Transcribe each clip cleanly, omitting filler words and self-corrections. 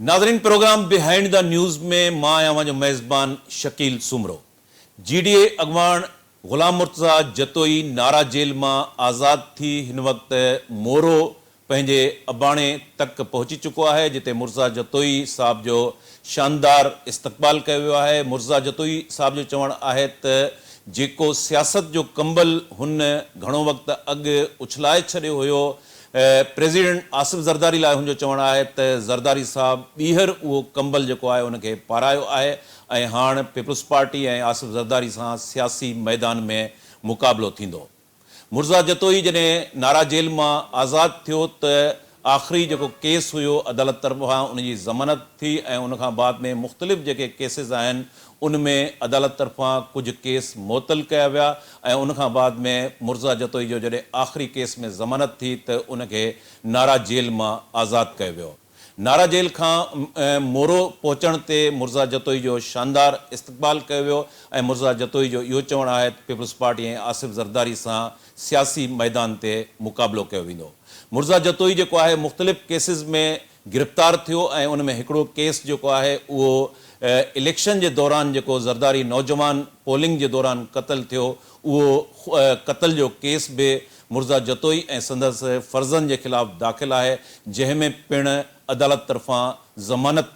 नाज़रीन, programme behind the news में मां आहियां जो मेज़बान शकील सुमरो। GDA अॻवान ग़ुलाम मुर्तज़ा जतोई नारा जेल मां आज़ाद थी हिन वक़्तु मोरो पंहिंजे अबाणे तक पहुची चुको आहे, जिते मुर्तज़ा जतोई साहब जो शानदार इस्तक़बाल कयो वियो आहे। मुर्तज़ा जतोई साहब जो चवणु आहे त जेको सियासत जो कंबल हुन घणो वक़्तु अॻु उछलाए छॾियो हुयो, प्रेसिडेंट आसिफ ज़रदारी लाइ हुनजो चवणु आहे त ज़रदारी साहब ॿीहर उहो कंबल जेको आहे उनखे पारायो आहे ऐं हाणे पीपल्स पार्टी ऐं आसिफ ज़रदारी सां सियासी मैदान में मुक़ाबिलो थींदो। मुर्तज़ा जतोई जॾहिं नारा जेल मां आज़ादु थियो त आख़िरी जेको केस हुयो अदालत तरफ़ां उनजी ज़मानत थी ऐं उनखां बाद में मुख़्तलिफ़ जेके केसिस आहिनि उनमें अदालत तरफ़ां कुझु केस मुअतल कया विया ऐं उनखां बाद में मुर्तज़ा जतोई जो जॾहिं आख़िरी केस में ज़मानत थी त उनखे नारा जेल मां आज़ादु कयो वियो। नारा जेल खां मोरो पहुचण ते मुर्तज़ा जतोई जो शानदार इस्तक़बाल कयो वियो ऐं मुर्तज़ा जतोई जो इहो चवणु आहे त पीपल्स पार्टी ऐं आसिफ ज़रदारी सां सियासी मैदान ते मुक़ाबिलो कयो वेंदो। मुर्तज़ा जतोई जेको आहे मुख़्तलिफ़ केसिस में गिरफ़्तार थियो ऐं उन में हिकिड़ो केस जेको आहे उहो इलेक्शन जे दौरान जेको ज़रदारी नौजवान पोलिंग जे दौरान क़त्ल थियो, उहो क़त्ल जो केस बि मुर्तज़ा जतोई ऐं संदसि फ़र्ज़नि जे ख़िलाफ़ु दाख़िल आहे, जंहिंमें पिणु अदालत तरफ़ां ज़मानत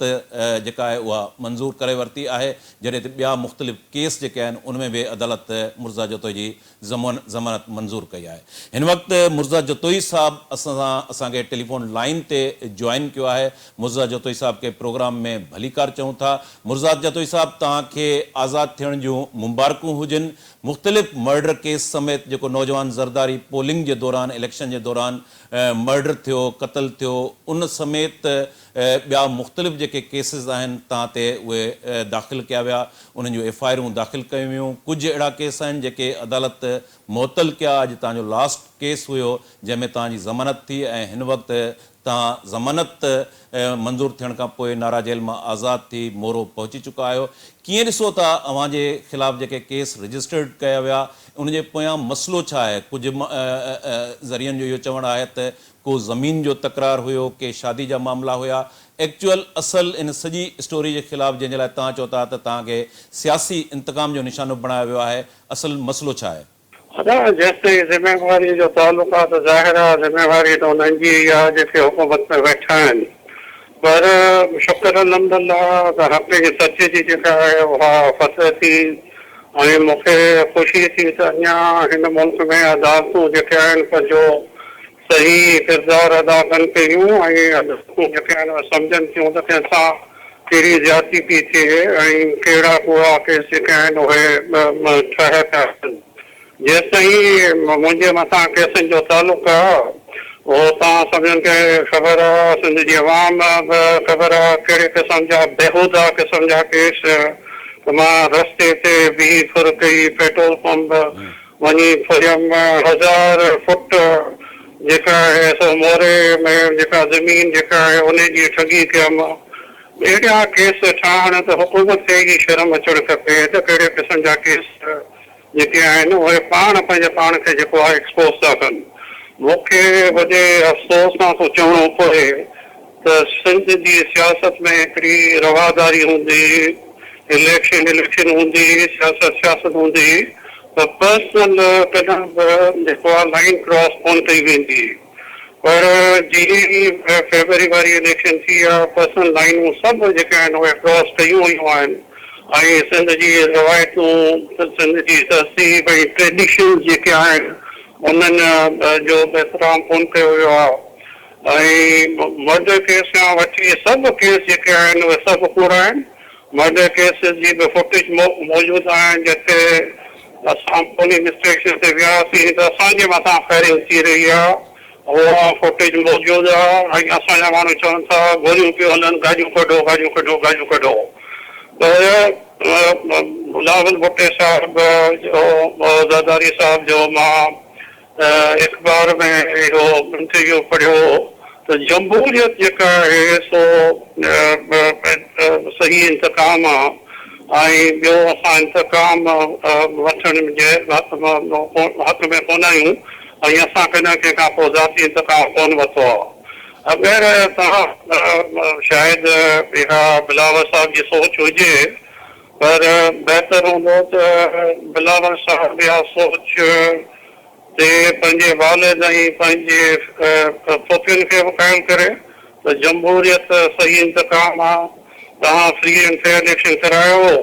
जेका आहे उहा मंज़ूर करे वरिती आहे, जॾहिं त ॿिया मुख़्तलिफ़ केस जेके आहिनि उनमें बि अदालत मुर्तज़ा जतोई जी ज़मानत मंज़ूर कई आहे। हिन वक़्तु मुर्तज़ा जतोई साहब असांखे टेलीफोन लाइन ते जॉइन कयो आहे। मुर्तज़ा जतोई साहब खे प्रोग्राम में भलीकार चऊं था। मुर्तज़ा जतोई साहब, तव्हांखे आज़ादु थियण जूं मुबारकूं हुजनि। मुख़्तलिफ़ मर्डर केस समेत जेको नौजवान ज़रदारी पोलिंग जे दौरान इलेक्शन जे दौरान मर्डर थियो, क़त्ल थियो, उन समेत ॿिया मुख़्तलिफ़ जेके केसिस आहिनि तव्हां ते उहे दाख़िल कया विया, उन्हनि जूं FIR दाख़िल कयूं वियूं। कुझु अहिड़ा केस आहिनि जेके अदालत मुअतल कया। अॼु तव्हांजो लास्ट केस हुयो जंहिंमें तव्हांजी ज़मानत थी ऐं हिन वक़्तु तव्हां ज़मानत मंज़ूर थियण खां पोइ नारा जेल मां आज़ादु थी मोरो पहुची चुका आहियो। कीअं ॾिसो था अव्हांजे ख़िलाफ़ु जेके केस रजिस्टर्ड कया विया उनजे पोयां मसइलो छा आहे? कुझु ज़रियनि जो इहो चवणु आहे त को ज़मीन जो तकरार हुयो, के शादी जा मामला हुया। एक्चुअल असल इन सॼी स्टोरी जे ख़िलाफ़ु जंहिंजे लाइ तव्हां चओ था त तव्हांखे सियासी इंतकाम जो निशानो बणायो वियो आहे, असल मसइलो छा आहे? जेसिताईं ज़िम्मेवारी जो तालुक आहे त ज़ाहिर आहे ज़िम्मेवारी त उन्हनि जी आहे जेके हुकूमत में वेठा आहिनि, पर शुक्र अलहमदुलिल्लाह त हक़ जी सच जी जेका आहे उहा फतह थी ऐं मूंखे ख़ुशी थी त अञा हिन मुल्क में अदालतूं जेके आहिनि पंहिंजो सही किरदारु अदा कनि पियूं ऐं अदालतूं जेके आहिनि सम्झनि थियूं त कंहिंसां कहिड़ी ज़्यादती थी थिए ऐं कहिड़ा कहिड़ा केस जेके आहिनि उहे ठह पिया आहिनि। जेसिताईं मुंहिंजे मथां केसनि जो तालुक आहे उहो तव्हां सभिनीनि खे ख़बर आहे, सिंध जी अवाम बि ख़बर आहे कहिड़े क़िस्म जा बेहूदा क़िस्म जा केस। त मां रस्ते ते बीह फुर कई, पेट्रोल पंप वञी फुरियमि, 1000 फुट जेका आहे सो मोरे में जेका ज़मीन जेका आहे उनजी ठगी कयमि। अहिड़ा केस ठाहिण त हुकूमत खे ई शर्म अचणु खपे त कहिड़े क़िस्म जा केस जेके आहिनि उहे पाण पंहिंजे पाण खे जेको आहे एक्सपोज़ था कनि। मूंखे वॾे अफ़सोस सां थो चवणो पए त सिंध जी सियासत में हिकिड़ी रवादारी हूंदी, इलेक्शन हूंदी, सियासत हूंदी, त पर्सनल कॾहिं बि जेको आहे लाइन क्रॉस कोन कई वेंदी। पर जीअं ई फेबररी वारी इलेक्शन थी आहे, पर्सनल लाइनूं सभु जेके आहिनि उहे क्रॉस कयूं वयूं आहिनि ऐं सिंध जी रवायतूं, सिंध जी तहज़ीब ऐं ट्रेडिशन जेके आहिनि उन्हनि जो एहतराम कोन कयो वियो आहे ऐं मर्डर केस खां वठी सभु केस जेके आहिनि उहे सभु कूड़ा आहिनि। मर्डर केस जी बि फुटेज मौजूदु आहिनि जिते असां पोलिंग स्टेशन ते वियासीं त असांजे मथां फायरिंग थी रही आहे, उहा फुटेज मौजूदु आहे ऐं असांजा माण्हू चवनि था गोलियूं पियूं हलनि, गाॾियूं कढो, गाॾियूं कढो, गाॾियूं कढो। बिलावल भुट्टे साहब जो, ज़रदारी साहब जो मां अख़बार में इहो इंटरव्यू पढ़ियो त जमहूरियत जेका आहे सो सही इंतकाम आहे ऐं ॿियो असां इंतकाम वठण जे हक़ में कोन आहियूं ऐं असां कॾहिं कंहिंखां पोइ ज़ाती इंतकाम कोन वरितो आहे। अगरि तव्हां शायदि इहा बिलावर साहिब जी सोच हुजे, पर बहितर हूंदो त बिलावर साहिब इहा सोच ते पंहिंजे वालिद ऐं पंहिंजे पोतियुनि खे बि क़ाइमु करे त जमहूरियत सही इंतकाम आहे। तव्हां फ्री एंड फेयर इलेक्शन करायो,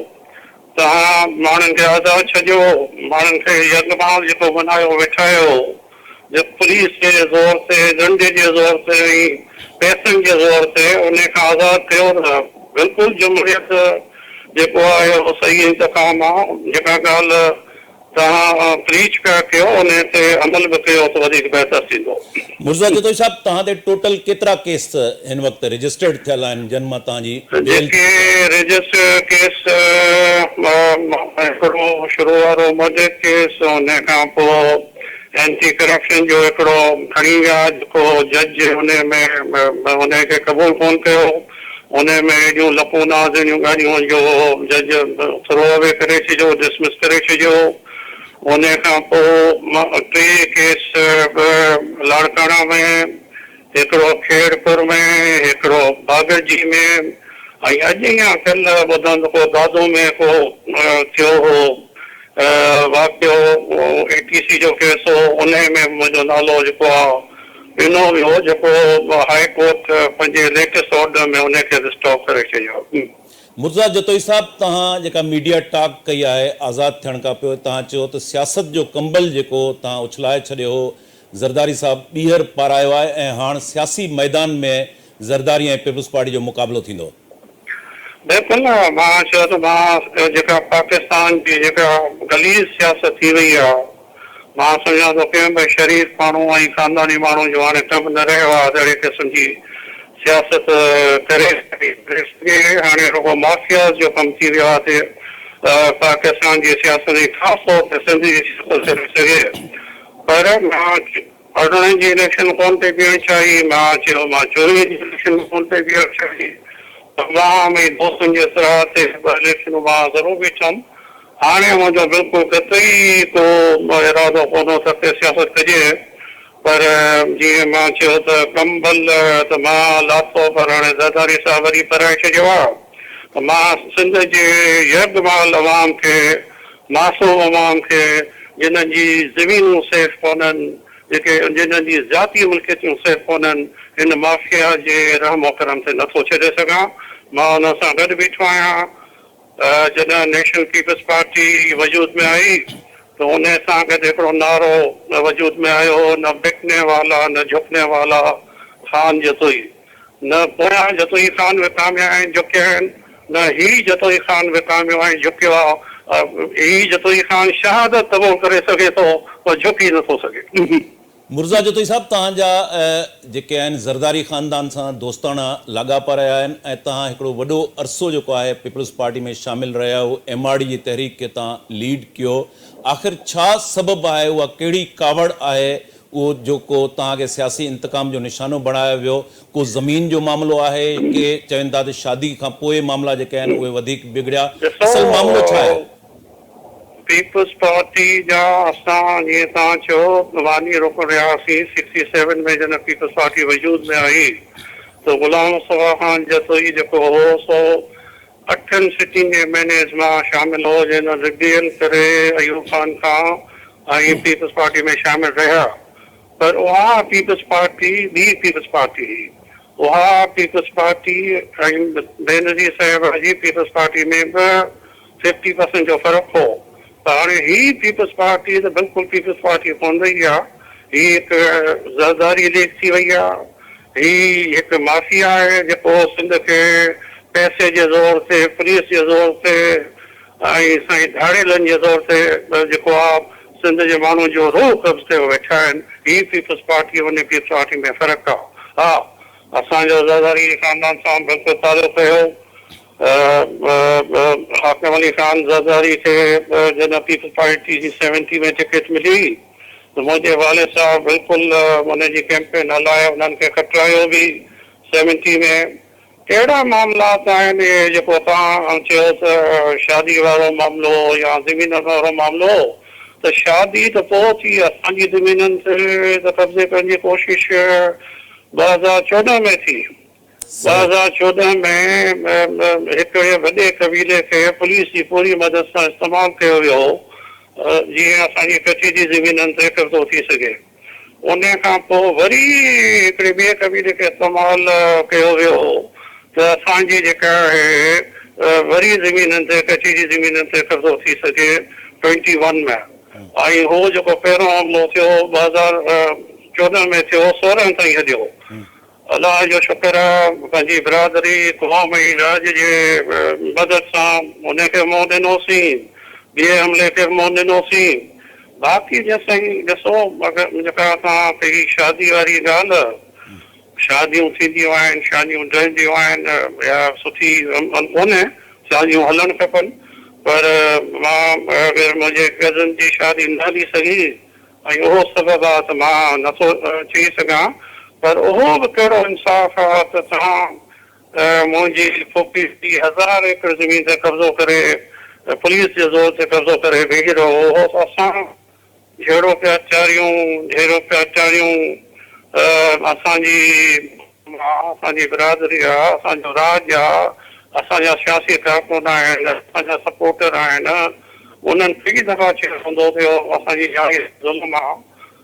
तव्हां माण्हुनि खे आज़ादु छॾियो, माण्हुनि खे यरगमाल जेको बनायो वेठायो, जो पुलिस जे ज़ोर ते, डंडे जे ज़ोर ते ऐं पैसनि जे ज़ोर ते उन खां आज़ादु कयो त बिल्कुलु जमहूरियत जेको आहे उहो सही इंतकाम आहे। जेका ॻाल्हि तव्हां प्रीच पिया कयो उन ते अमल बि कयो त वधीक बहितर थींदो। मुर्ज़ा जतोई साहब, तव्हां ते टोटल केतिरा केस हिन वक़्तु रजिस्टर्ड थियल आहिनि जिन मां तव्हांजी बेल? जेके रजिस्टर केस हिकिड़ो शुरू वारो मर्डर केस, उन खां पोइ एंटी करप्शन जो हिकिड़ो खणी विया जेको जज उनखे क़बूल कोन कयो। उन में एॾियूं लपूनाज़ जूं ॻाल्हियूं जो जज थ्रो अवे करे छॾियो, डिसमिस करे छॾियो। उन खां पोइ टे केस लाड़काणा में, हिकिड़ो खेड़पुर में, हिकिड़ो बागजी में, ऐं अॼु अञा कल्ह ॿुधनि को दादो में को थियो हो वाक़ियो ATC जो केस हो। उन में मुंहिंजो नालो जेको आहे ॾिनो वियो, जेको हाई कोर्ट पंहिंजे लेटेस्ट ऑर्डर में उनखे रिस्टॉप करे छॾियो। मुर्ज़ा जतोई साहब, तव्हां जेका मीडिया टॉक कई आहे आज़ादु थियण खां पोइ, तव्हां चयो त सियासत जो कंबल जेको तव्हां उछलाए छॾियो हो, ज़रदारी साहब ॿीहर पारायो आहे ऐं हाणे सियासी मैदान में ज़रदारी ऐं पीपुल्स पार्टी जो मुक़ाबिलो थींदो। बिल्कुलु न, मां चयो त मां जेका पाकिस्तान जी जेका गलीज़ सियासत थी वई आहे, मां सम्झां थो कंहिं बि शरीफ़ माण्हू ऐं ख़ानदानी माण्हू जो हाणे कमु न रहियो आहे अहिड़े क़िस्म जी सियासत करे हाणे रुगो माफ़िया जो कमु थी वियो आहे पाकिस्तान जी सियासत जी, ख़ासि तौर ते सिंध जी सियासत थी सघे। पर मां अरिड़हं जी इलेक्शन कोन पई बीहणु चाही, मां चयो मां 24 जी इलेक्शन कोन पई बीहणु चाही, तमाम ऐं दोस्तनि जे सलाह ते इलेक्शन मां ज़रूरु बीठुमि। हाणे मुंहिंजो बिल्कुलु कतई को इरादो कोन हो त सियासत कजे, पर जीअं मां चयो त कंबल त मां लाथो, पर हाणे ज़रदारी साहब वरी पराए छॾियो आहे। मां सिंध जे यरगमाल अवाम खे, मासूम अवाम खे, जिन्हनि जी ज़मीनूं सेफ कोन्हनि, जेके जिन्हनि जी ज़ाती मुल्कियतूं सेफ कोन्हनि, हिन माफ़िया जे रहम करम ते नथो छॾे सघां। मां हुन सां गॾु बीठो आहियां। जॾहिं नेशनल पीपल्स पार्टी वजूद में आई तो उन सां गॾु हिकिड़ो नारो वजूद में आयो, न बिकने वाला न झुकने वाला ख़ान जतोई। न पोयां जतोई ख़ान विकामिया आहिनि झुकिया आहिनि, न ही जतोई ख़ान विकामियो ऐं झुकियो आहे। ही जतोई ख़ान शहादत क़बूल करे सघे थो पर झुकी नथो सघे। मुर्ज़ा जतोई साहब, तव्हांजा जेके आहिनि ज़रदारी ख़ानदान सां दोस्ताना लाॻापा रहिया आहिनि ऐं तव्हां हिकिड़ो वॾो अरसो जेको आहे पीपुल्स पार्टी में शामिलु रहिया हो, MRD जी तहरीक खे तव्हां लीड कयो। आख़िर छा सबबु आहे, उहा कहिड़ी कावड़ आहे उहो जेको तव्हांखे सियासी इंतकाम जो निशानो बणायो वियो? को ज़मीन जो मामिलो आहे के चवनि था त शादी खां पोइ मामला जेके आहिनि उहे वधीक बिगड़िया? असल मामिलो छा आहे? पीपुल्स पार्टी जा असां जीअं तव्हां चयो वानी रुकन रहियासीं 67 में जॾहिं पीपुल्स पार्टी वजूद में आई त ग़ुलाम मुस्तफ़ा ख़ान जतोई जेको हो सो 8 सिटिंग MNAs मां शामिल हो, जिन रिबेल करे अयूब खान खां ऐं पीपुल्स पार्टी में शामिल रहिया। पर उहा पीपुल्स पार्टी ॿी पीपुल्स पार्टी हुई। उहा पीपुल्स पार्टी ऐं बेनज़ीर साहिब जी पीपुल्स पार्टी में बि 50% जो फ़र्क़ु हो। हाणे ही पीपुल्स पार्टी त बिल्कुलु पीपुल्स पार्टी कोन रही आहे, ही हिकु ज़रदारी लीग थी वई आहे। ही हिकु माफ़िया आहे जेको सिंध खे पैसे जे ज़ोर ते, पुलिस जे ज़ोर ते ऐं साईं धाड़ेलनि जे ज़ोर ते जेको आहे सिंध जे माण्हू जो रूह कब्ज़ ते वेठा आहिनि। ही पीपुल्स पार्टी उन पीपुल्स पार्टी में फ़र्क़ु आहे। हा, असांजो ज़रदारी ख़ानदान सां बिल्कुलु तालुक़ु हुयो। हाकिम अली ख़ान ज़रदारी खे जॾहिं पीपुल्स पार्टी जी 70 में टिकट मिली त मुंहिंजे वालिद साहब बिल्कुलु उनजी कैंपेन हलाए, उन्हनि खे खटायो बि 70 में। कहिड़ा मामलात आहिनि जेको तव्हां चयो त शादी वारो मामिलो या ज़मीन वारो मामिलो, त शादी त पोइ थी, असांजी ज़मीननि ते त कब्ज़े करण जी कोशिशि 2014 में थी। 2014 में एक वॾे कबीले खे पुलिस जी पूरी मदद सां इस्तेमालु कयो वियो हो जीअं असांजी कच्छ जी ज़मीननि ते कब्ज़ो थी सघे। उन खां पोइ वरी हिकिड़े ॿिए कबीले खे इस्तेमालु कयो वियो हो त असांजी जेका आहे वरी ज़मीननि ते कच्छ जी ज़मीननि ते कब्ज़ो थी सघे 21 में। ऐं हो जेको पहिरियों हमिलो थियो 2014 में थियो 16 ताईं हलियो। अलाह जो शुक्र आहे पंहिंजी बिरादरी क़ौम ऐं राज जे मदद सां उनखे मुंहुं ॾिनोसीं, ॿिए हमले खे मुंहुं ॾिनोसीं। बाक़ी जेसिताईं ॾिसो अगरि जेका असां कई शादी वारी ॻाल्हि, शादियूं थींदियूं आहिनि, शादियूं ठहंदियूं आहिनि या सुठी कोन्हे, शादियूं हलणु खपनि, पर मां अगरि मुंहिंजे कज़न जी शादी न हली सघी ऐं उहो सबबु आहे त मां नथो चई सघां, पर उहो बि कहिड़ो इंसाफ़ आहे त तव्हां मुंहिंजी फुफी 1000 एकड़ ज़मीन ते कब्ज़ो करे पुलिस जे ज़ोर ते कब्ज़ो करे वेही रहो। उहो असां जहिड़ो पिया चाढ़ियूं असांजी बिरादरी आहे, असांजो राज आहे, असांजा सियासी कारकुन आहिनि, असांजा सपोर्टर आहिनि, उन्हनि कई दफ़ा चयो हूंदो थियो असांजी जारी ज़ुल्म आहे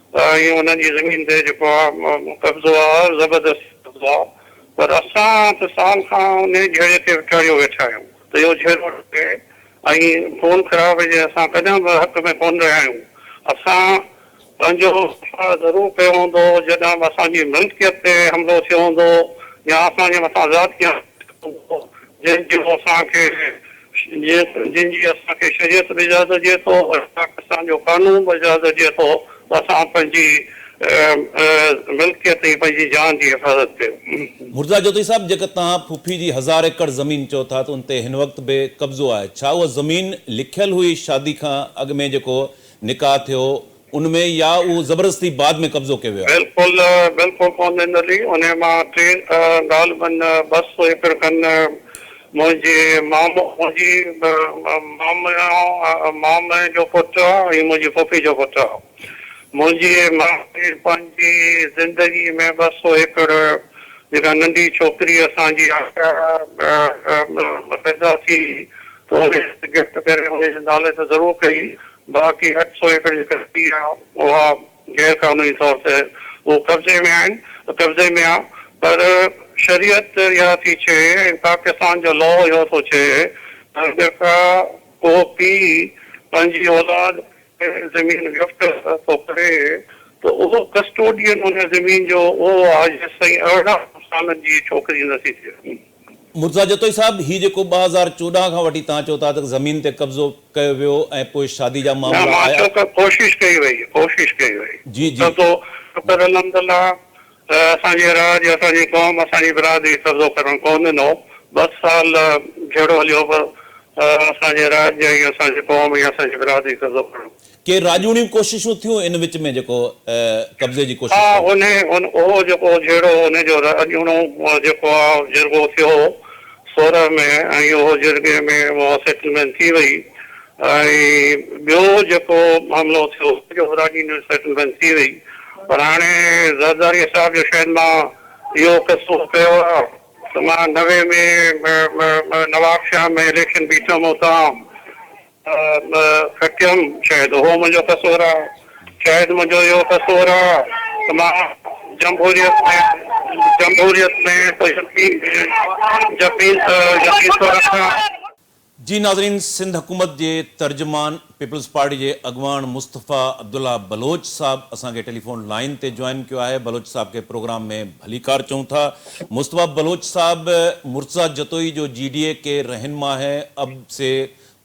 ऐं उन्हनि जी ज़मीन ते जेको आहे कब्ज़ो आहे ज़बरदस्ती कब्ज़ो आहे, पर असां त साल खां उन जहिड़े ते विचारियो वेठा आहियूं त इहो जहिड़ो थिए ऐं खून ख़राब जे असां कॾहिं बि हक़ में कोन रहिया आहियूं। असां पंहिंजो ज़रूरु कयो हूंदो जॾहिं बि असांजी मिल्कियत ते हमिलो थियो हूंदो या असांजे मथां ज़ाती जंहिंजो असांखे जिन जी असांखे शरीयत बि इजाज़त ॾिए थो, असांजो कानून बि इजाज़त ॾिए थो त असां पंहिंजी मिल्कियत ऐं पंहिंजी जान जी हिफ़ाज़त कयूं। मुर्तज़ा जतोई साहब, जेका तव्हां फुफी जी 1000 एकड़ ज़मीन चओ था त उन ते हिन वक़्त बि कब्ज़ो आहे, छा उहा ज़मीन लिखियल हुई शादी खां अॻु में जेको निकाह थियो उनमें, या उहो ज़बरदस्ती बाद में कब्ज़ो कयो वियो आहे? बिल्कुलु कोन ॾिनली। उन मां ग़ालिबन 200 एकड़ खनि मुंहिंजे मामे जो पुटु आहे ऐं मुंहिंजी फुफी जो पुटु आहे। मुंहिंजी माउ पंहिंजी ज़िंदगी में 200 एकड़ जेका नंढी छोकिरी असांजी पैदा थी त उन गिफ्ट करे उनजे नाले ते ज़रूरु कई। बाक़ी 800 एकड़ जेका थी आहे उहा गैर कानूनी तौर ते उहो कब्ज़े में आहिनि, कब्ज़े में आहे। पर शरीयत इहा थी चए, पाकिस्तान जो लॉ इहो थो चए त जेका को पीउ पंहिंजी औलाद ज़मीन गिफ्ट थो करे त उहो कस्टोडियन उन ज़मीन जो उहो आहे जेसिताईं 18 सालनि जी छोकिरी नथी थिए। मुर्तज़ा जतोई साहब, ही जेको 2014 खां वठी तव्हां चओ था त ज़मीन ते कब्ज़ो कयो वियो ऐं पोइ शादी जा मामला आया, कोशिश कई वई जी जी, तो शुक्र अल्हम्दुलिल्लाह असांजे राज, असांजी क़ौम, असांजी बिरादरी कब्ज़ो करणु कोन ॾिनो। 10 साल जहिड़ो हलियो असांजे राज ऐं असांजी क़ौम ऐं असांजी बिरादरी कब्ज़ो करणु। के राजूनी कोशिशूं थियूं इन विच में जेको कब्ज़े जी कोशिश? हा, उहो जेको जहिड़ो उनजो राजूणो जेको आहे जिरगो थियो 16 में ऐं उहो जिरगे में उहा सेटलमेंट थी वई ऐं ॿियो जेको मामिलो थियो राजूनी सेटलमेंट थी वई। पर हाणे ज़रदारी साहिब जो शायदि मां इहो क़िसो कयो आहे त मां 90 में नवाब शाह में इलेक्शन बीठमि, हुतां खटियमि। शायदि उहो मुंहिंजो कसूर आहे, शायदि मुंहिंजो इहो कसूर आहे त मां जमहूरियत में यकीन थो रखां। जी नाज़रीन, सिंध हुकूमत जे तर्जुमान पीपल्स पार्टी जे अॻवान मुस्तफ़ा अब्दुल्ला बलोच साहब असांखे टेलीफोन लाइन ते जॉइन किया है। बलोच साहब के प्रोग्राम में भलीकार चऊं था। मुस्तफ़ा बलोच साहब मुर्तज़ा जतोई जो GDA के रहनुमा है। अब से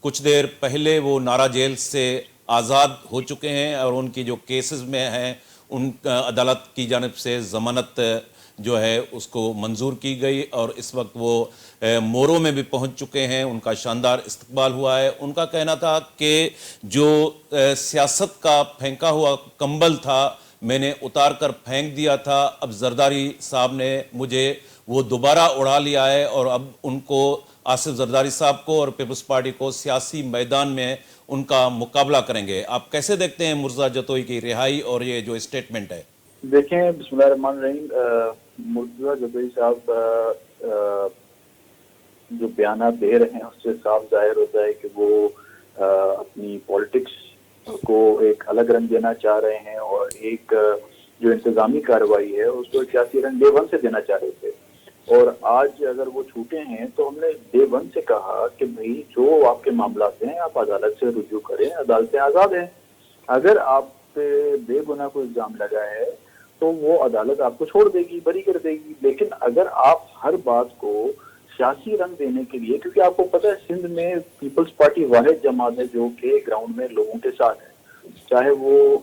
कुछ देर पहले वो नारा जेल से आज़ाद हो चुके हैं और उनकी जो केसेस में हैं उन अदालत की जानिब से ज़मानत जो है उसको मंजूर की गई और इस वक्त वो मोरो में भी पहुंच चुके हैं। उनका शानदार इस्तकबाल हुआ है। उनका कहना था कि जो सियासत का फेंका हुआ कंबल था मैंने उतार कर फेंक दिया था, अब जरदारी साहब ने मुझे वो दोबारा उड़ा लिया है और अब उनको आसिफ जरदारी साहब को और पीपल्स पार्टी को सियासी मैदान में उनका मुकाबला करेंगे। आप कैसे देखते हैं मुर्तज़ा जतोई की रिहाई और ये जो स्टेटमेंट है? देखें, बिस्मिल्लाहिर्रहमानिर्रहीम, मुर्तज़ा जदई साहब जो बयान दे रहे हैं उससे साफ जाहिर होता है कि वो अपनी पॉलिटिक्स को एक अलग रंग देना चाह रहे हैं और एक जो इंतजामी कार्रवाई है उसको एक सियासी रंग डे वन से देना चाह रहे थे। और आज अगर वो छूटे हैं तो हमने डे वन से कहा कि भाई जो आपके मामला हैं आप अदालत से रुजू करें, अदालतें आज़ाद हैं। अगर आप पे बेगुनाह कोई इल्जाम लगा है तो वो अदालत आपको छोड़ देगी, बरी कर देगी। लेकिन अगर आप हर बात को सियासी रंग देने के लिए, क्योंकि आपको पता है सिंध में पीपल्स पार्टी वाहिद जमात है जो कि ग्राउंड में लोगों के साथ है, चाहे वो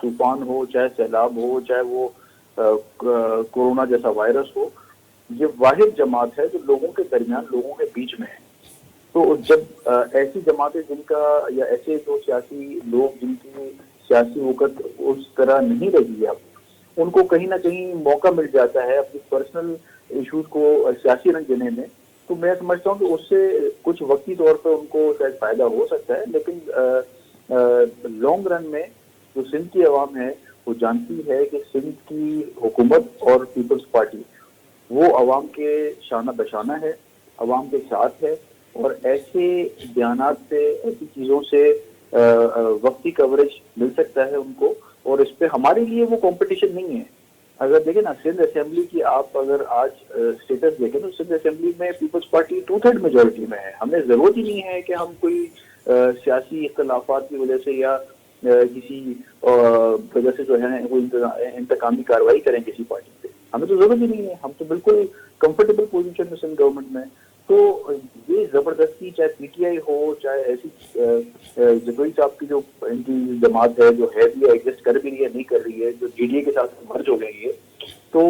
तूफान हो, चाहे सैलाब हो, चाहे वो कोरोना जैसा वायरस हो, ये वाहिद जमात है जो लोगों के दरमियान, लोगों के बीच में है। तो जब ऐसी जमातें जिनका या ऐसे जो सियासी लोग जिनकी सियासी वक़्त उस तरह नहीं रही है, उनको कहीं ना कहीं मौका मिल जाता है अपनी पर्सनल इश्यूज को सियासी रंग देने में, तो मैं समझता हूँ कि उससे कुछ वक्ती तौर पर उनको शायद फायदा हो सकता है। लेकिन लॉन्ग रन में जो सिंध की अवाम है वो जानती है कि सिंध की हुकूमत और पीपल्स पार्टी वो अवाम के शाना बशाना है, अवाम के साथ है। और ऐसे बयानात से, ऐसी चीज़ों से वक्ती कवरेज मिल सकता है उनको, और इस पे हमारे लिए वो कंपटीशन नहीं है। अगर देखें ना सिंध असेंबली की आप अगर आज स्टेटस देखें तो सिंध असेंबली में पीपल्स पार्टी 2/3 मेजोरिटी में है। हमें ज़रूरत ही नहीं है कि हम कोई सियासी इख्तलाफात की वजह से या किसी वजह से जो है वो इंतकामी कार्रवाई करें किसी पार्टी पे, हमें तो जरूरत ही नहीं है। हम तो बिल्कुल कंफर्टेबल पोजीशन में सिंध गवर्नमेंट में। तो ये जबरदस्ती, चाहे पीटीआई हो, चाहे ऐसी जदोई साहब की जो इनकी जमात है जो है भी एग्जिस्ट कर भी रही है, नहीं कर रही है, जो जीडीए के साथ मर्ज हो गई है, तो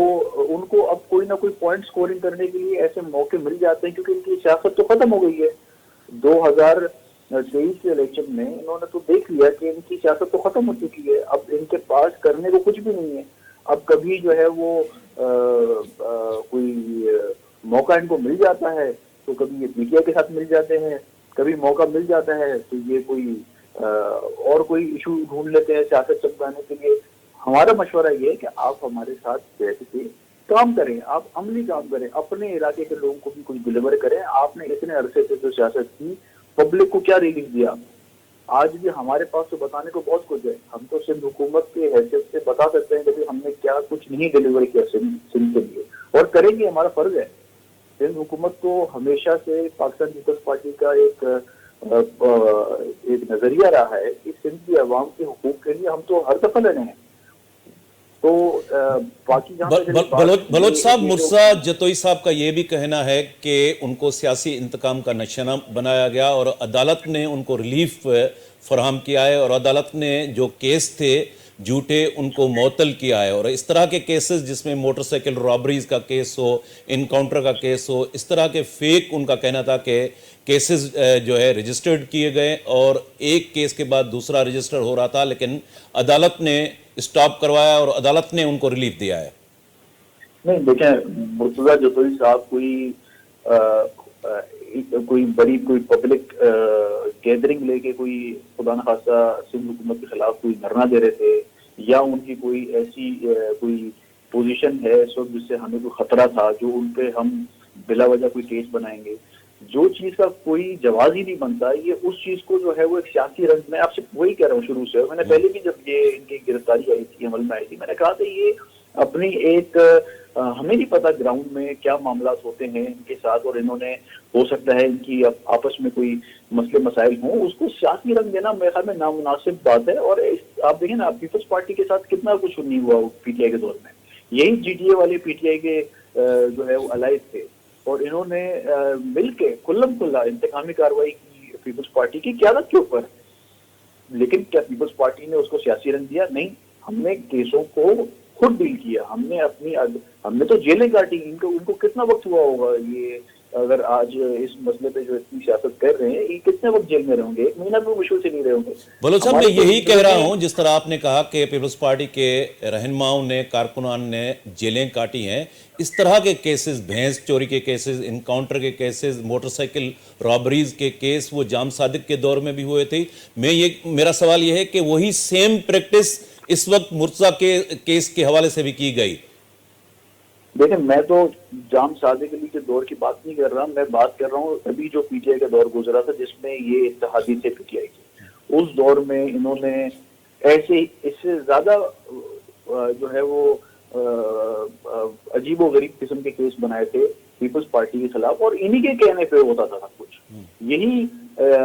उनको अब कोई ना कोई पॉइंट स्कोरिंग करने के लिए ऐसे मौके मिल जाते हैं, क्योंकि इनकी सियासत तो खत्म हो गई है। 2023 के इलेक्शन में इन्होंने तो देख लिया कि इनकी सियासत तो खत्म हो चुकी है, अब इनके पास करने को कुछ भी नहीं है। अब कभी जो है वो कोई मौका इनको मिल जाता है तो कभी ये मीडिया के साथ मिल जाते हैं, कभी मौका मिल जाता है तो ये कोई और कोई इशू ढूंढ लेते हैं सियासत चमकाने के लिए। हमारा मशवरा ये है कि आप हमारे साथ बैठ के काम करें, आप अमली काम करें, अपने इलाके के लोगों को भी कुछ डिलीवर करें। आपने इतने अरसे से जो सियासत की, पब्लिक को क्या रिलीफ दिया? आज भी हमारे पास तो बताने को बहुत कुछ है। हम तो सिंध हुकूमत के हैसियत से बता सकते हैं कि हमने क्या कुछ नहीं डिलीवर किया सिंध के लिए, और करेंगे, हमारा फर्ज है। सिंध हुकूमत को हमेशा से पाकिस्तान पीपल्स पार्टी का एक नजरिया रहा है कि सिंध की आवाम के हुकूक के लिए हम तो हर दफा लड़े हैं। तो बाकी बलोच साहब, मुर्तज़ा जतोई साहब का ये भी कहना है कि उनको सियासी इंतकाम का निशाना बनाया गया और अदालत ने उनको रिलीफ फराहम किया है, और अदालत ने जो केस थे झूठे उनको मुअत्तल किया है। और इस तरह के केसेस जिसमें मोटरसाइकिल रॉबरीज का केस हो, इनकाउंटर का केस हो, इस तरह के फेक, उनका कहना था कि केसेस जो है रजिस्टर्ड किए गए और एक केस के बाद दूसरा रजिस्टर हो रहा था, लेकिन अदालत ने स्टॉप करवाया और अदालत ने उनको रिलीफ दिया है। नहीं, देखें, मुर्तज़ा जतोई साहब कोई बड़ी कोई पब्लिक गैदरिंग लेके कोई खुदा न खास्ता सिंध हुकूमत के खिलाफ कोई धरना दे रहे थे, या उनकी कोई ऐसी कोई पोजीशन है इस वक्त जिससे हमें कोई खतरा था जो उन पे हम बिला वजह कोई केस बनाएंगे, जो चीज का कोई जवाब ही नहीं बनता। ये उस चीज को जो है वो एक सियासी रंग में, आपसे वही कह रहा हूँ शुरू से, मैंने पहले भी जब ये इनकी गिरफ्तारी आई थी, अमल में आई थी, मैंने कहा था ये अपनी एक हमें नहीं पता ग्राउंड में क्या मामला होते हैं इनके साथ, और इन्होंने हो सकता है इनकी आपस में कोई मसले मसाइल हों, उसको सियासी रंग देना मेरे ख्याल में नामुनासिब बात है। और आप देखें ना, पीपल्स पार्टी के साथ कितना कुछ नहीं हुआ पीटीआई के दौर में, यही जीडीए वाले पीटीआई के जो है वो अलाइज थे, और इन्होंने मिलके खुल्लम खुल्ला इंतकामी कार्रवाई की पीपल्स पार्टी की क़यादत के ऊपर। लेकिन क्या पीपल्स पार्टी ने उसको सियासी रंग दिया? नहीं, हमने केसों को खुद डील किया, हमने तो जेलें काटी। उनको कितना वक्त हुआ होगा ये, अगर आज इस मसले पे जो इतनी सियासत कर रहे हैं, ये कितने वक्त जेल में रहेंगे? 1 महीना भी मुश्किल से नहीं रहेंगे। बलोच साहब, मैं यही कह रहा हूं, जिस तरह आपने कहा कि पीपल्स पार्टी के रहनुमाओं ने, कारकुनान ने जेलें काटी हैं, इस तरह के केसेस, भैंस चोरी के केसेस, इनकाउंटर के केसेस, मोटरसाइकिल रॉबरीज के केस, वो जाम सादिक के दौर में भी हुए थे। मेरा सवाल यह है कि वही सेम प्रैक्टिस इस वक्त मुर्तजा के केस के हवाले से भी की गई। देखिए, मैं तो जाम सादिक अली के दौर की बात नहीं कर रहा, मैं बात कर रहा हूँ अभी जो पीटीआई का दौर गुजरा था जिसमें ये इत्तेहादी थे पीटीआई के। उस दौर में इन्होंने ऐसे इससे ज्यादा जो है वो अजीबो गरीब किस्म के केस बनाए थे पीपल्स पार्टी के खिलाफ, और इन्हीं के कहने पे होता था सब कुछ। यही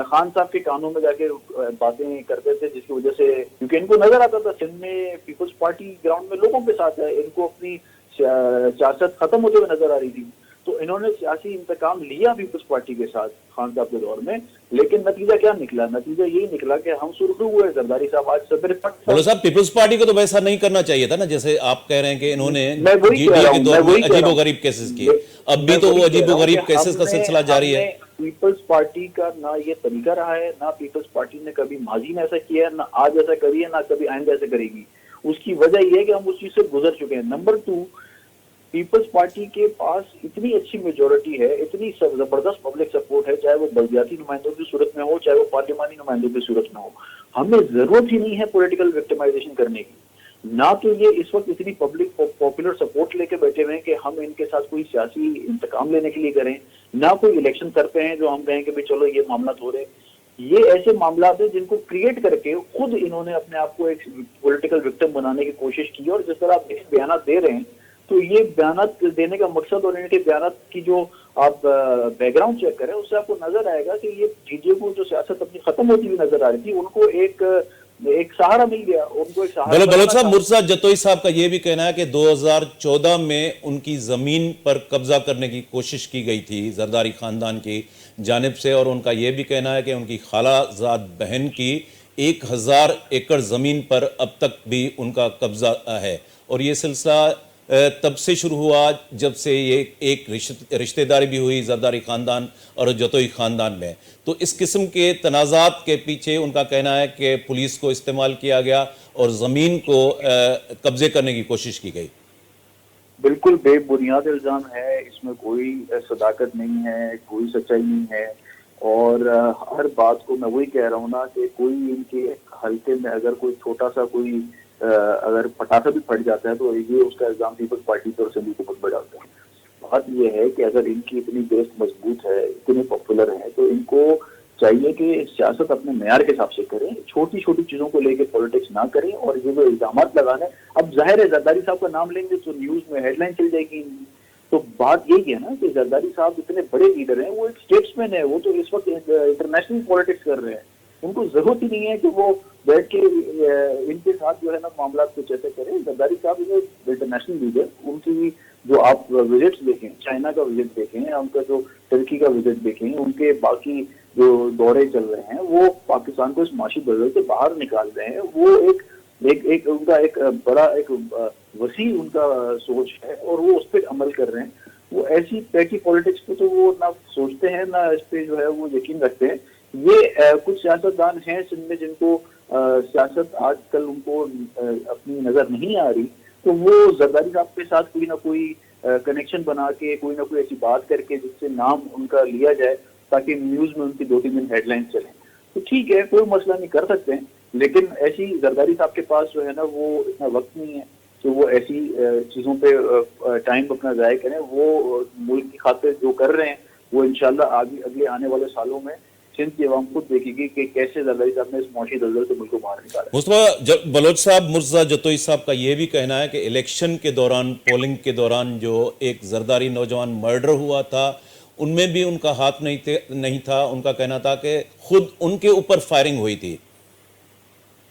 खान साहब के कानों में जाके बातें करते थे, जिसकी वजह से, क्योंकि इनको नजर आता था सिंध में पीपल्स पार्टी ग्राउंड में लोगों के साथ है, इनको अपनी सियासत खत्म होते हुए नजर आ रही थी, तो इन्होंने सियासी इंतकाम लिया पीपल्स पार्टी के साथ खान साहब के दौर में। लेकिन नतीजा क्या निकला? नतीजा यही निकला कि हम सुर्खरू हुए, जरदारी साहब आज सदर बोलो साहब, पीपल्स पार्टी को तो वैसा नहीं करना चाहिए था ना, जैसे आप कह रहे हैं कि इन्होंने मैं वही कह रहा के हूं, दौर मैं वही में कह रहा अजीबो हूं। गरीब केसेस किए, अब भी तो वो अजीबो गरीब केसेस का सिलसिला जारी है। पीपल्स पार्टी का ना ये तरीका रहा है, ना पीपल्स पार्टी ने कभी माजी में ऐसा किया है, ना आज ऐसा करी है, ना कभी आइंदा ऐसा करेगी। उसकी वजह यह है कि हम उस चीज से गुजर चुके हैं। नंबर 2, पीपल्स पार्टी के पास इतनी अच्छी मेजोरिटी है, इतनी जबरदस्त पब्लिक सपोर्ट है, चाहे वो बल्दियाती नुमाइंदों की सूरत में हो, चाहे वो पार्लिमानी नुमाइंदों की सूरत में हो। हमें जरूरत ही नहीं है पॉलिटिकल विक्टिमाइजेशन करने की। ना तो ये इस वक्त इतनी पब्लिक पॉपुलर सपोर्ट लेके बैठे हुए हैं कि हम इनके साथ कोई सियासी इंतकाम लेने के लिए करें, ना कोई इलेक्शन करते हैं जो हम कहें कि भाई चलो ये मामला हो रहे। ये ऐसे मामला है जिनको क्रिएट करके खुद इन्होंने अपने आप को एक पॉलिटिकल विक्टिम बनाने की कोशिश की। और जिस तरह आप बयान दे रहे हैं, तो ये बयान देने का मकसद और इनके बयान की जो आप बैकग्राउंड चेक करें, उससे आपको नजर आएगा कि ये जीजे को जो सियासत अपनी खत्म होती हुई नजर आ रही थी, उनको एक सहारा मिल गया, उनको एक सहारा। बलोच साहब, मुर्तजा जतोई साहब का यह भी कहना है कि 2014 में उनकी जमीन पर कब्जा करने की कोशिश की गई थी जरदारी खानदान की जानिब से, और उनका यह भी कहना है कि उनकी खालाजाद बहन की 1000 एकड़ जमीन पर अब तक भी उनका कब्जा है। और ये सिलसिला तब से शुरू हुआ जब से ये एक रिश्तेदारी भी हुई जरदारी खानदान और जतोई खानदान में। तो इस किस्म के तनाज़ात के पीछे उनका कहना है कि पुलिस को इस्तेमाल किया गया और ज़मीन को कब्जे करने की कोशिश की गई। बिल्कुल बेबुनियाद इल्ज़ाम है, इसमें कोई सदाकत नहीं है, कोई सच्चाई नहीं है। और हर बात को मैं वही कह रहा हूँ ना कि कोई इनके हल्के में अगर कोई छोटा सा कोई अगर पटाखा भी फट जाता है तो ये उसका इल्जाम पीपल्स पार्टी पर सिंधी हुकूमत पर डालता है। बात यह है कि अगर इनकी इतनी बेस मजबूत है, इतने पॉपुलर है, तो इनको चाहिए कि सियासत अपने मेयार के हिसाब से करें, छोटी छोटी चीजों को लेकर पॉलिटिक्स ना करें। और ये जो इल्जाम लगाने, अब जाहिर है जरदारी साहब का नाम लेंगे तो न्यूज में हेडलाइन चल जाएगी। तो बात यही है ना कि जरदारी साहब इतने बड़े लीडर हैं, वो एक स्टेट्समैन है, वो तो इस वक्त इंटरनेशनल पॉलिटिक्स कर रहे हैं। उनको जरूरत ही नहीं है कि वो बैठ के इनके साथ जो है ना मामला कुछ ऐसे करें। जरदारी साहब इज इंटरनेशनल लीडर, उनकी जो आप विजिट्स देखें, चाइना का विजिट देखें, उनका जो टर्की का विजिट देखें, उनके बाकी जो दौरे चल रहे हैं, वो पाकिस्तान को इस माशी दलदल से बाहर निकाल रहे हैं। वो एक उनका एक बड़ा एक वसी उनका सोच है और वो उस पर अमल कर रहे हैं। वो ऐसी पैकी पॉलिटिक्स पे तो वो ना सोचते हैं, ना इस पे जो है वो यकीन रखते हैं। ये कुछ सियासतदान हैं सिंध में जिनको सियासत आजकल उनको अपनी नजर नहीं आ रही, तो वो जरदारी साहब के साथ कोई ना कोई कनेक्शन बना के, कोई ना कोई ऐसी बात करके जिससे नाम उनका लिया जाए ताकि न्यूज में उनकी 2-3 दिन हेडलाइन चले, तो ठीक है, कोई मसला नहीं, कर सकते हैं। लेकिन ऐसी जरदारी साहब के पास जो है ना वो इतना वक्त नहीं है कि वो ऐसी चीजों पे टाइम अपना जाया करें। वो मुल्क की खातिर जो कर रहे हैं वो इंशाल्लाह आगे अगले आने वाले सालों में सिंध की आवाम खुद देखेगी कि कैसे जरदारी साहब ने इस मौशी दलदल से मुल्क को बाहर निकाला। मुस्तफा बलोच साहब, मुर्तजा जतोई साहब का यह भी कहना है कि इलेक्शन के दौरान, पोलिंग के दौरान जो एक जरदारी नौजवान मर्डर हुआ था, उनमें भी उनका हाथ नहीं था। उनका कहना था कि खुद उनके ऊपर फायरिंग हुई थी।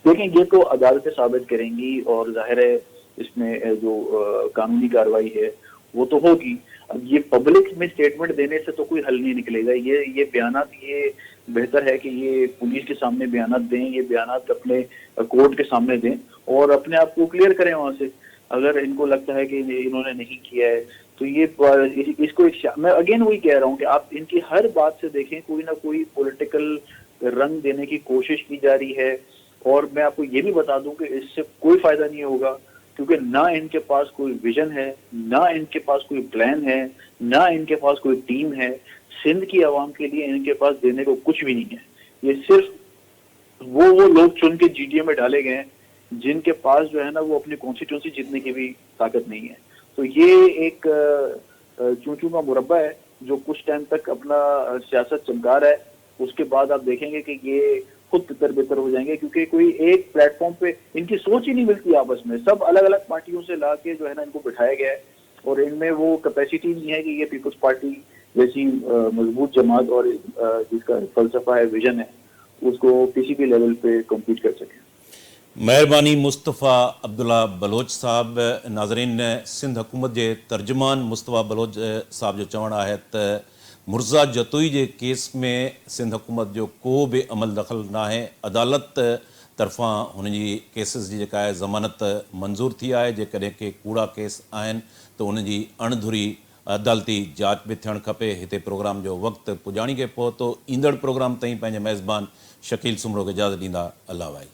देखें, ये तो अदालतें साबित करेंगी और जाहिर है इसमें जो कानूनी कार्रवाई है वो तो होगी। अब ये पब्लिक में स्टेटमेंट देने से तो कोई हल नहीं निकलेगा। ये बयानात, ये बेहतर है कि ये पुलिस के सामने बयानात दें, ये बयानात अपने कोर्ट के सामने दें और अपने आप को क्लियर करें वहां से। अगर इनको लगता है कि इन्होंने नहीं किया है तो ये इसको मैं अगेन वही कह रहा हूँ कि आप इनकी हर बात से देखें, कोई ना कोई पॉलिटिकल रंग देने की कोशिश की जा रही है। और मैं आपको ये भी बता दूं कि इससे कोई फायदा नहीं होगा, क्योंकि ना इनके पास कोई विजन है, ना इनके पास कोई प्लान है, ना इनके पास कोई टीम है। सिंध की आवाम के लिए इनके पास देने को कुछ भी नहीं है। ये सिर्फ वो लोग चुन के जीटीए में डाले गए हैं जिनके पास जो है ना वो अपनी कॉन्स्टिट्यूंसी जीतने की भी ताकत नहीं है। तो ये एक चूचू का मुरब्बा है जो कुछ टाइम तक अपना सियासत चमका रहा है। उसके बाद आप देखेंगे कि ये खुद तितर बितर हो जाएंगे, क्योंकि कोई एक प्लेटफॉर्म पे इनकी सोच ही नहीं मिलती आपस में। सब अलग अलग पार्टियों से ला के जो है ना इनको बिठाया गया है, और इनमें वो कैपेसिटी नहीं है कि ये पीपल्स पार्टी जैसी मजबूत जमात और जिसका फलसफा है, विजन है, उसको किसी भी लेवल पे कम्पीट कर सके। महिरबानी मुस्तफ़ा अब्दुल्ला बलोच साहब। नाज़रीन, सिंध हुकूमत जे तर्जुमान मुस्तफ़ा बलोच साहब जो चवणु आहे त मुर्ज़ा जतोई जे केस में सिंध हुकूमत जो को बि अमल दख़ल न आहे। अदालत तरफ़ां हुन जी केसिस जी जेका आहे ज़मानत मंज़ूर थी आहे। जेकॾहिं के कूड़ा केस आहिनि त उन जी अणधुरी अदालती जांच बि थियणु खपे। हिते प्रोग्राम जो वक़्तु पुॼाणी खे पहुतो। ईंदड़ प्रोग्राम ताईं पंहिंजे मेज़बान शकील सुमरो खे इजाज़त ॾींदा। अल्लाह भाई।